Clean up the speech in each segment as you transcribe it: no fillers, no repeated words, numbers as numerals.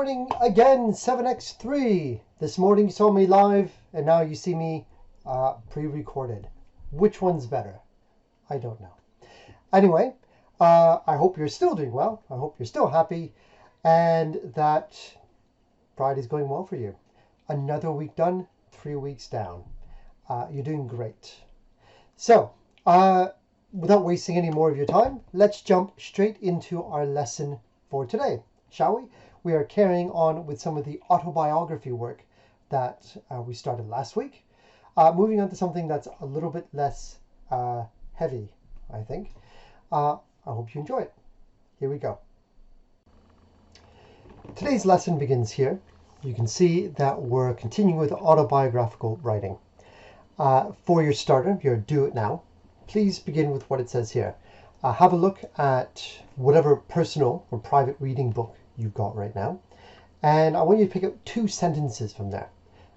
morning again, 7x3. This morning you saw me live, and now you see me pre-recorded. Which one's better? I don't know. Anyway, I hope you're still doing well. I hope you're still happy, and that Friday's going well for you. Another week done, 3 weeks down. You're doing great. So, without wasting any more of your time, let's jump straight into our lesson for today, shall we? We are carrying on with some of the autobiography work that we started last week. Moving on to something that's a little bit less heavy, I think. I hope you enjoy it. Here we go. Today's lesson begins here. You can see that we're continuing with autobiographical writing. For your starter, your do it now, please begin with what it says here. Have a look at whatever personal or private reading book you've got right now. And I want you to pick out 2 sentences from there.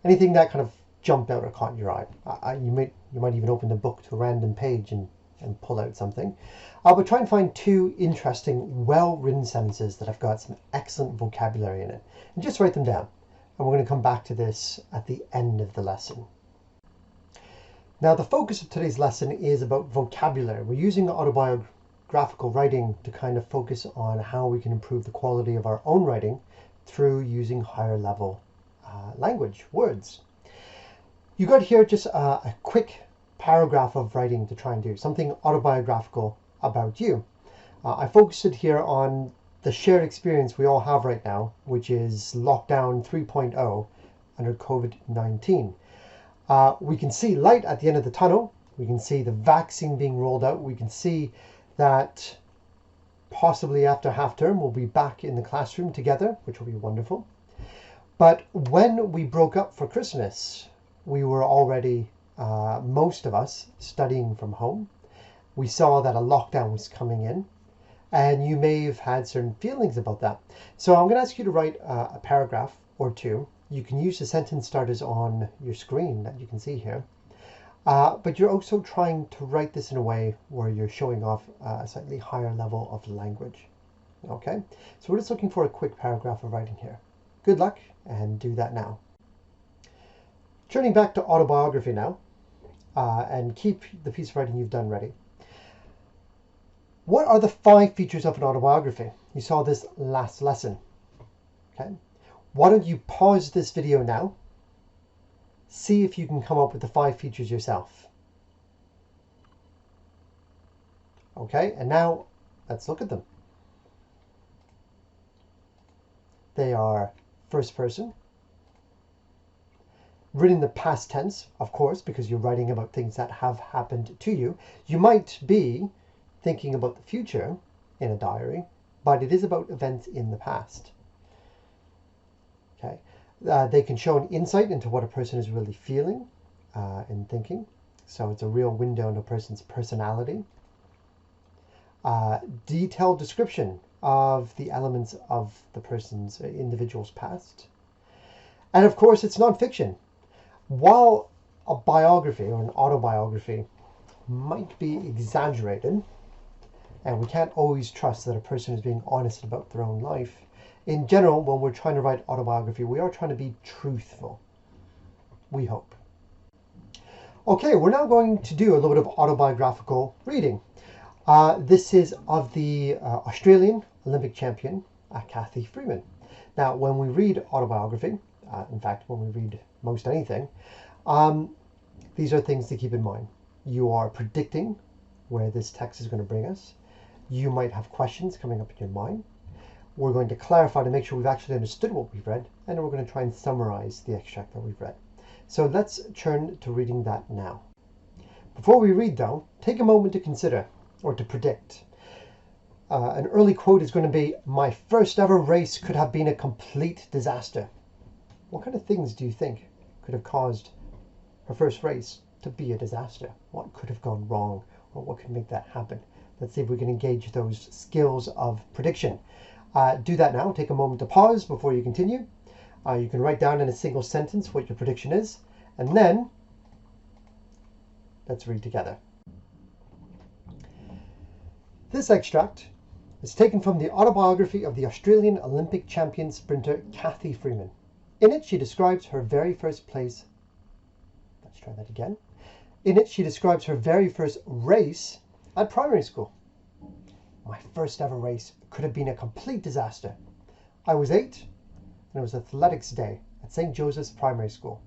Anything that kind of jumped out or caught your eye. You might even open the book to a random page and pull out something. But try and find 2 interesting, well-written sentences that have got some excellent vocabulary in it. And just write them down. And we're going to come back to this at the end of the lesson. Now, the focus of today's lesson is about vocabulary. We're using autobiographical writing to kind of focus on how we can improve the quality of our own writing through using higher level language, words. You got here just a quick paragraph of writing to try and do something autobiographical about you. I focused it here on the shared experience we all have right now, which is lockdown 3.0 under COVID-19. We can see light at the end of the tunnel. We can see the vaccine being rolled out. We can see that possibly after half term we'll be back in the classroom together, which will be wonderful. But when we broke up for Christmas, we were already, most of us, studying from home. We saw that a lockdown was coming in, and you may have had certain feelings about that. So I'm going to ask you to write a paragraph or 2. You can use the sentence starters on your screen that you can see here. But you're also trying to write this in a way where you're showing off a slightly higher level of language. Okay, so we're just looking for a quick paragraph of writing here. Good luck, and do that now. Turning back to autobiography now, and keep the piece of writing you've done ready. What are the 5 features of an autobiography? You saw this last lesson. Okay. Why don't you pause this video now, see if you can come up with the 5 features yourself. Okay, and now let's look at them. They are first person, written in the past tense, of course, because you're writing about things that have happened to you. You might be thinking about the future in a diary, but it is about events in the past. Okay. They can show an insight into what a person is really feeling and thinking. So it's a real window into a person's personality. Detailed description of the elements of the person's individual's past. And of course, it's nonfiction. While a biography or an autobiography might be exaggerated, and we can't always trust that a person is being honest about their own life, in general, when we're trying to write autobiography, we are trying to be truthful. We hope. Okay, we're now going to do a little bit of autobiographical reading. This is of the Australian Olympic champion, Cathy Freeman. Now, when we read autobiography, in fact, when we read most anything, these are things to keep in mind. You are predicting where this text is going to bring us. You might have questions coming up in your mind. We're going to clarify to make sure we've actually understood what we've read, and then we're going to try and summarize the extract that we've read. So let's turn to reading that now. Before we read, though, take a moment to consider, or to predict. An early quote is going to be, "My first ever race could have been a complete disaster." What kind of things do you think could have caused her first race to be a disaster? What could have gone wrong, or what could make that happen? Let's see if we can engage those skills of prediction. Do that now. Take a moment to pause before you continue. You can write down in a single sentence what your prediction is, and then let's read together. This extract It's taken from the autobiography of the Australian Olympic champion sprinter Cathy Freeman. In it, she describes her very first place. Let's try that again. In it, she describes her very first race at primary school. My first ever race could have been a complete disaster. I was 8, and it was athletics day at St. Joseph's Primary School.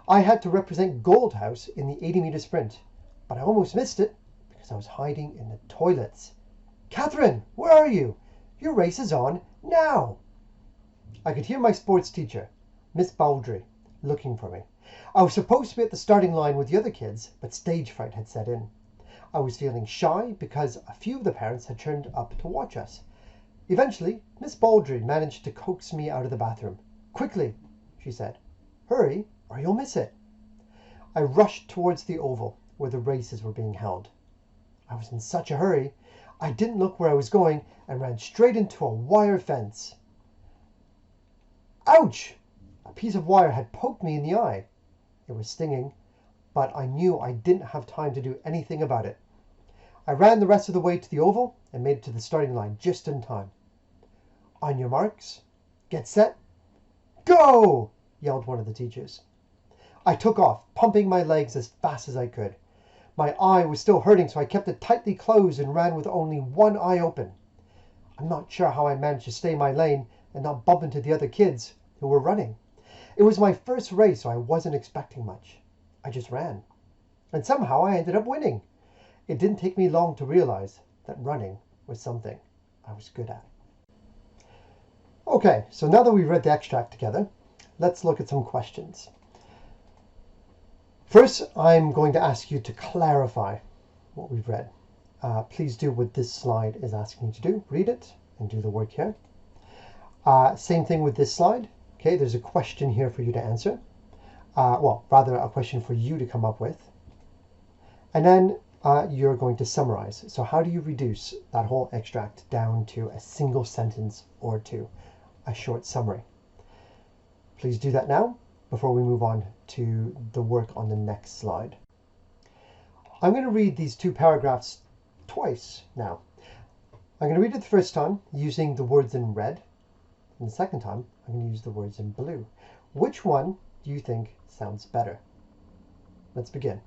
I had to represent Goldhouse in the 80-meter sprint, but I almost missed it because I was hiding in the toilets. "Catherine, where are you? Your race is on now." I could hear my sports teacher, Miss Baldry, looking for me. I was supposed to be at the starting line with the other kids, but stage fright had set in. I was feeling shy because a few of the parents had turned up to watch us. Eventually, Miss Baldry managed to coax me out of the bathroom. "Quickly," she said. "Hurry, or you'll miss it." I rushed towards the oval where the races were being held. I was in such a hurry, I didn't look where I was going and ran straight into a wire fence. Ouch! A piece of wire had poked me in the eye. It was stinging, but I knew I didn't have time to do anything about it. I ran the rest of the way to the oval and made it to the starting line just in time. "On your marks, get set, go!" yelled one of the teachers. I took off, pumping my legs as fast as I could. My eye was still hurting, so I kept it tightly closed and ran with only one eye open. I'm not sure how I managed to stay in my lane and not bump into the other kids who were running. It was my first race, so I wasn't expecting much. I just ran. And somehow I ended up winning. It didn't take me long to realize that running was something I was good at. Okay, so now that we've read the extract together, let's look at some questions. First, I'm going to ask you to clarify what we've read. Please do what this slide is asking you to do. Read it and do the work here. Same thing with this slide. Okay, there's a question here for you to answer. Well, rather a question for you to come up with. And then you're going to summarize. So how do you reduce that whole extract down to a single sentence or two, a short summary? Please do that now before we move on to the work on the next slide. I'm going to read these two paragraphs twice now. I'm going to read it the first time using the words in red, and the second time I'm going to use the words in blue. Which one do you think sounds better? Let's begin.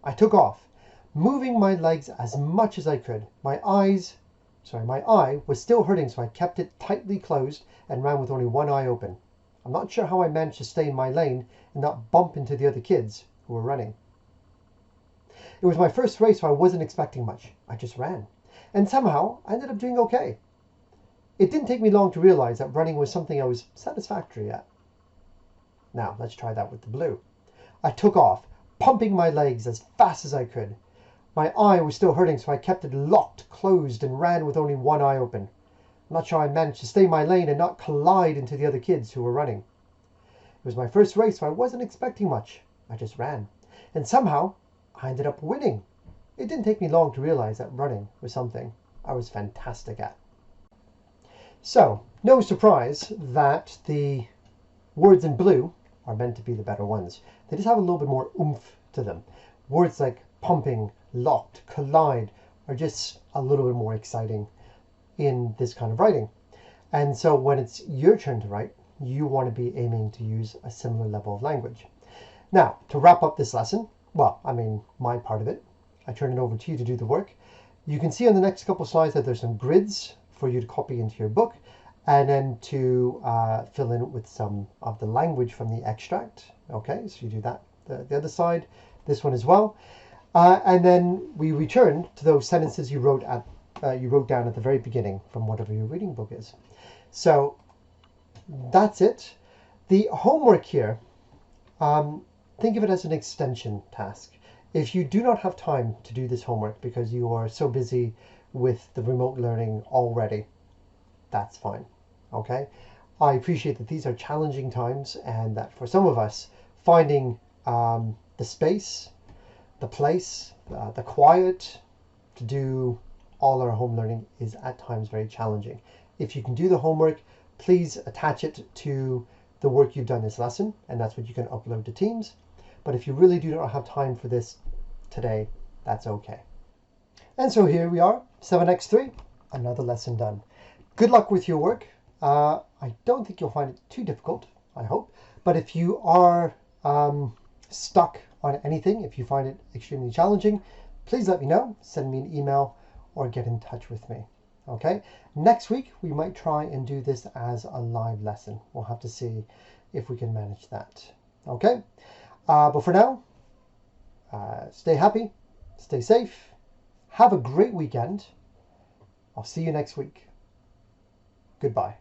I took off, moving my legs as much as I could. My eye was still hurting, so I kept it tightly closed and ran with only one eye open. I'm not sure how I managed to stay in my lane and not bump into the other kids who were running. It was my first race, so I wasn't expecting much. I just ran. And somehow I ended up doing okay. It didn't take me long to realize that running was something I was satisfactory at. Now, let's try that with the blue. I took off, pumping my legs as fast as I could. My eye was still hurting, so I kept it locked, closed, and ran with only one eye open. I'm not sure I managed to stay in my lane and not collide into the other kids who were running. It was my first race, so I wasn't expecting much. I just ran. And somehow, I ended up winning. It didn't take me long to realize that running was something I was fantastic at. So, no surprise that the words in blue are meant to be the better ones. They just have a little bit more oomph to them. Words like pumping, locked, collide are just a little bit more exciting in this kind of writing. And so when it's your turn to write, you want to be aiming to use a similar level of language. Now, to wrap up this lesson, my part of it, I turn it over to you to do the work. You can see on the next couple of slides that there's some grids for you to copy into your book and then to fill in with some of the language from the extract. Okay, so you do that, the other side, this one as well. And then we return to those sentences you wrote down at the very beginning from whatever your reading book is. So that's it. The homework here, think of it as an extension task. If you do not have time to do this homework because you are so busy with the remote learning already, that's fine. Okay? I appreciate that these are challenging times and that for some of us, finding the space, the place, the quiet to do all our home learning is at times very challenging. If you can do the homework, please attach it to the work you've done this lesson, and that's what you can upload to Teams. But if you really do not have time for this today, that's okay. And so here we are, 7x3. another lesson done. Good luck with your work. I don't think you'll find it too difficult, I hope. But if you are stuck on anything, if you find it extremely challenging, please let me know. Send me an email or get in touch with me. Okay, next week we might try and do this as a live lesson. We'll have to see if we can manage that. Okay, but for now, stay happy, stay safe, have a great weekend. I'll see you next week. Goodbye.